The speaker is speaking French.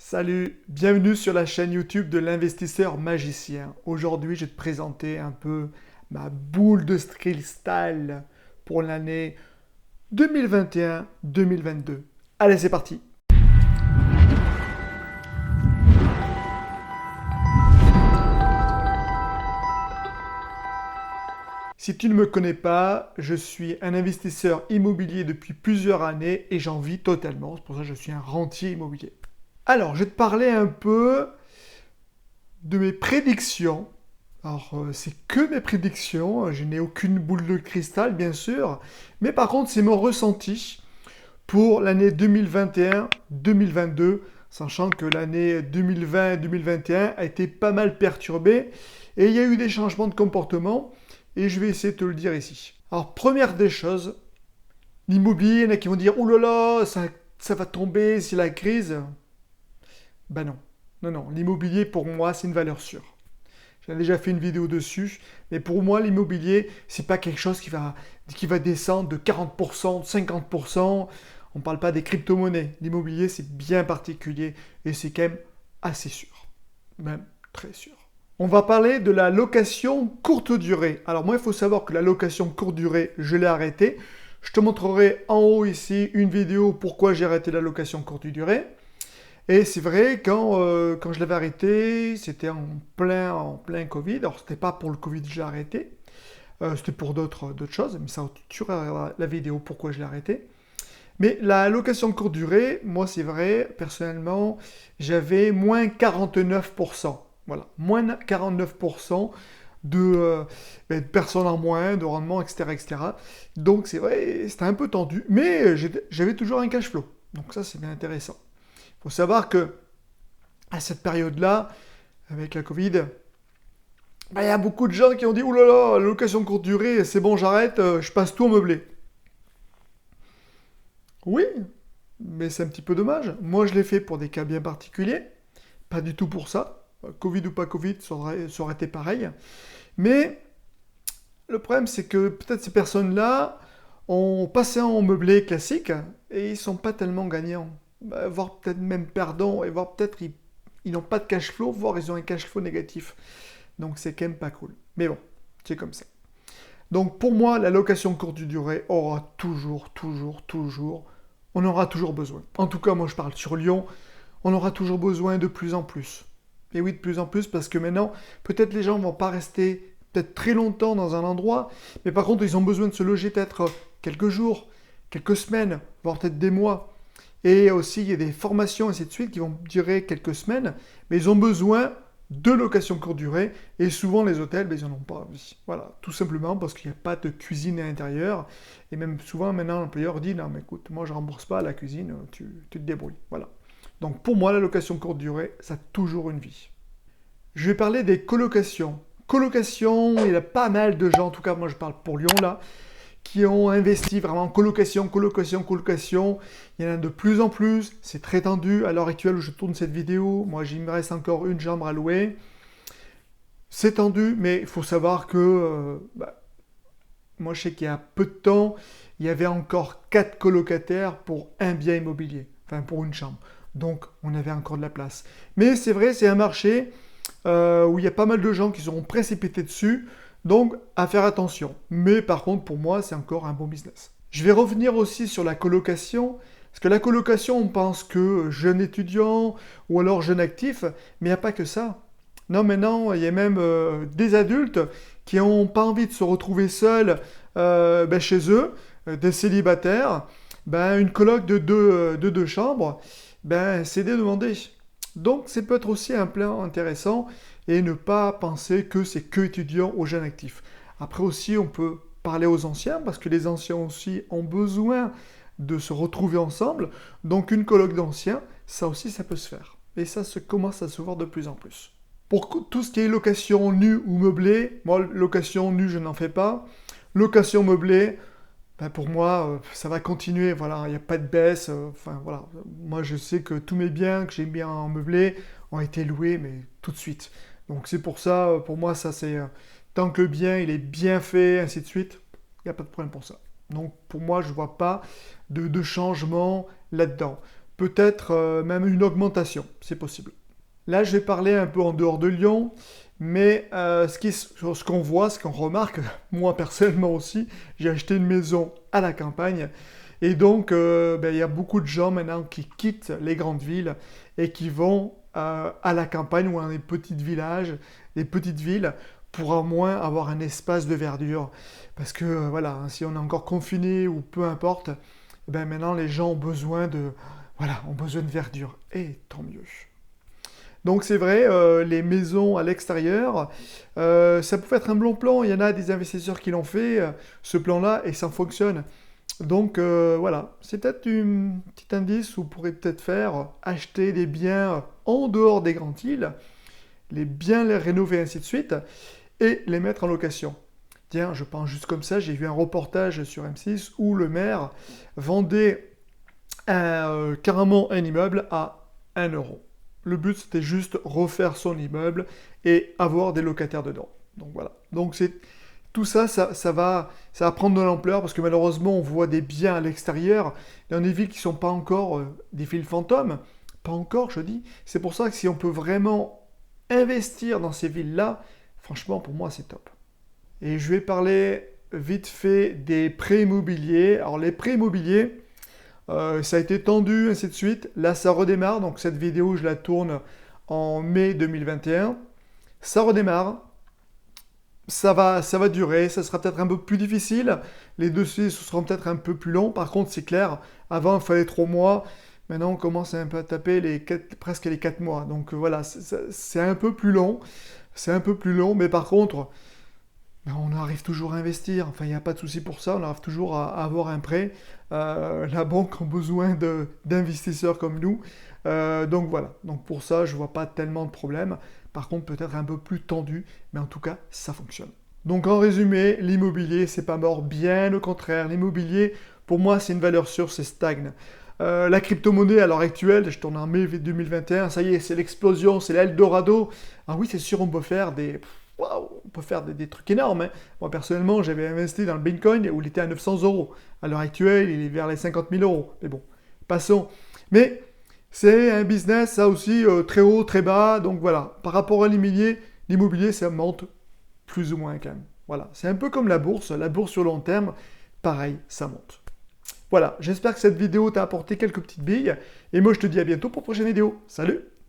Salut, bienvenue sur la chaîne YouTube de l'investisseur magicien. Aujourd'hui, je vais te présenter un peu ma boule de cristal pour l'année 2021-2022. Allez, c'est parti. Si tu ne me connais pas, je suis un investisseur immobilier depuis plusieurs années et j'en vis totalement. C'est pour ça que je suis un rentier immobilier. Alors, je vais te parler un peu de mes prédictions. Alors, c'est que mes prédictions. Je n'ai aucune boule de cristal, bien sûr. Mais par contre, c'est mon ressenti pour l'année 2021-2022, sachant que l'année 2020-2021 a été pas mal perturbée et il y a eu des changements de comportement et je vais essayer de te le dire ici. Alors, première des choses, l'immobilier, il y en a qui vont dire « Oh là là, ça va tomber, c'est la crise ». Ben non. Non, l'immobilier pour moi c'est une valeur sûre. J'ai déjà fait une vidéo dessus, mais pour moi l'immobilier c'est pas quelque chose qui va descendre de 40%, de 50%. On ne parle pas des crypto-monnaies. L'immobilier c'est bien particulier et c'est quand même assez sûr. Même très sûr. On va parler de la location courte durée. Alors moi il faut savoir que la location courte durée, je l'ai arrêtée. Je te montrerai en haut ici une vidéo pourquoi j'ai arrêté la location courte durée. Et c'est vrai, quand je l'avais arrêté, c'était en plein Covid. Alors, c'était pas pour le Covid que je l'ai arrêté. C'était pour d'autres choses. Mais ça, tu regarderas la vidéo pourquoi je l'ai arrêté. Mais la location courte durée, moi, c'est vrai, personnellement, j'avais moins 49%. Voilà, moins 49% de personnes en moins, de rendement, etc., etc. Donc, c'est vrai, c'était un peu tendu. Mais j'avais toujours un cash flow. Donc, ça, c'est bien intéressant. Il faut savoir que à cette période-là, avec la Covid, il y a beaucoup de gens qui ont dit « Ouh là là, la location courte durée, c'est bon, j'arrête, je passe tout en meublé. » Oui, mais c'est un petit peu dommage. Moi, je l'ai fait pour des cas bien particuliers, pas du tout pour ça. Covid ou pas Covid, ça aurait été pareil. Mais le problème, c'est que peut-être ces personnes-là ont passé en meublé classique et ils ne sont pas tellement gagnants. Voire peut-être même perdants, et voire peut-être ils n'ont pas de cash flow, voire ils ont un cash flow négatif. Donc c'est quand même pas cool. Mais bon, c'est comme ça. Donc pour moi, la location courte durée aura toujours, on aura toujours besoin. En tout cas, moi je parle sur Lyon, on aura toujours besoin de plus en plus. Et oui, de plus en plus, parce que maintenant, peut-être les gens ne vont pas rester peut-être très longtemps dans un endroit, mais par contre, ils ont besoin de se loger peut-être quelques jours, quelques semaines, voire peut-être des mois. Et aussi, il y a des formations, ainsi de suite, qui vont durer quelques semaines, mais ils ont besoin de location courte durée, et souvent les hôtels, ils n'en ont pas. Voilà, tout simplement parce qu'il n'y a pas de cuisine à l'intérieur, et même souvent, maintenant, l'employeur dit, non, mais écoute, moi, je ne rembourse pas la cuisine, tu te débrouilles. Voilà. Donc, pour moi, la location courte durée, ça a toujours une vie. Je vais parler des colocations. Colocation, il y a pas mal de gens, en tout cas, moi, je parle pour Lyon, là, qui ont investi vraiment en colocation. Il y en a de plus en plus, c'est très tendu. À l'heure actuelle où je tourne cette vidéo, moi il me reste encore une chambre à louer. C'est tendu, mais il faut savoir que moi je sais qu'il y a peu de temps, il y avait encore 4 colocataires pour un bien immobilier, enfin pour une chambre. Donc on avait encore de la place. Mais c'est vrai, c'est un marché où il y a pas mal de gens qui seront précipités dessus. Donc, à faire attention. Mais par contre, pour moi, c'est encore un bon business. Je vais revenir aussi sur la colocation. Parce que la colocation, on pense que jeune étudiant ou alors jeune actif, mais il n'y a pas que ça. Non, maintenant, il y a même des adultes qui n'ont pas envie de se retrouver seuls chez eux, des célibataires. Une coloc de deux chambres, c'est demandé. Donc, ça peut être aussi un plan intéressant et ne pas penser que c'est que étudiant ou jeunes actifs. Après aussi, on peut parler aux anciens parce que les anciens aussi ont besoin de se retrouver ensemble. Donc, une colloque d'anciens, ça aussi, ça peut se faire. Et ça commence à se voir de plus en plus. Pour tout ce qui est location nue ou meublée, moi, location nue, je n'en fais pas. Location meublée, pour moi, ça va continuer, voilà, il n'y a pas de baisse, voilà. Moi, je sais que tous mes biens que j'ai mis en meublé ont été loués, mais tout de suite. Donc, c'est pour ça, pour moi, ça, c'est... tant que le bien, il est bien fait, ainsi de suite, il n'y a pas de problème pour ça. Donc, pour moi, je ne vois pas de changement là-dedans. peut-être même une augmentation, c'est possible. Là, je vais parler un peu en dehors de Lyon, mais ce qu'on voit, ce qu'on remarque, moi personnellement aussi, j'ai acheté une maison à la campagne, et donc il y a beaucoup de gens maintenant qui quittent les grandes villes et qui vont à la campagne ou dans les petits villages, les petites villes, pour au moins avoir un espace de verdure. Parce que voilà, si on est encore confiné ou peu importe, maintenant les gens ont besoin de verdure, et tant mieux. Donc c'est vrai, les maisons à l'extérieur, ça peut être un bon plan. Il y en a des investisseurs qui l'ont fait, ce plan-là, et ça fonctionne. Donc voilà, c'est peut-être un petit indice où vous pourrez peut-être faire acheter des biens en dehors des grandes villes, bien les rénover, ainsi de suite, et les mettre en location. Tiens, je pense juste comme ça, j'ai vu un reportage sur M6 où le maire vendait carrément un immeuble à 1 euro. Le but, c'était juste refaire son immeuble et avoir des locataires dedans. Donc voilà. Donc tout ça, ça va prendre de l'ampleur parce que malheureusement, on voit des biens à l'extérieur dans des villes qui ne sont pas encore des villes fantômes. Pas encore, je dis. C'est pour ça que si on peut vraiment investir dans ces villes-là, franchement, pour moi, c'est top. Et je vais parler vite fait des prêts immobiliers. Alors les prêts immobiliers, ça a été tendu, ainsi de suite. Là, ça redémarre. Donc cette vidéo, je la tourne en mai 2021. Ça redémarre. Ça va durer. Ça sera peut-être un peu plus difficile. Les dossiers ce seront peut-être un peu plus longs. Par contre, c'est clair. Avant, il fallait 3 mois. Maintenant, on commence un peu à taper presque les 4 mois. Donc voilà, c'est un peu plus long. C'est un peu plus long. Mais par contre, on arrive toujours à investir. Enfin, il n'y a pas de souci pour ça. On arrive toujours à avoir un prêt. La banque a besoin d'investisseurs comme nous. Donc voilà. Donc pour ça, je ne vois pas tellement de problème. Par contre, peut-être un peu plus tendu. Mais en tout cas, ça fonctionne. Donc en résumé, l'immobilier, c'est pas mort. Bien au contraire. L'immobilier, pour moi, c'est une valeur sûre. C'est stagne. La crypto-monnaie à l'heure actuelle, je tourne en mai 2021. Ça y est, c'est l'explosion. C'est l'Eldorado. Ah oui, c'est sûr, on peut faire des trucs énormes. Hein. Moi, personnellement, j'avais investi dans le Bitcoin où il était à 900 euros. À l'heure actuelle, il est vers les 50 000 euros. Mais bon, passons. Mais c'est un business, ça aussi, très haut, très bas. Donc voilà, par rapport à l'immobilier, ça monte plus ou moins quand même. Voilà, c'est un peu comme la bourse. La bourse sur long terme, pareil, ça monte. Voilà, j'espère que cette vidéo t'a apporté quelques petites billes. Et moi, je te dis à bientôt pour une prochaine vidéo. Salut!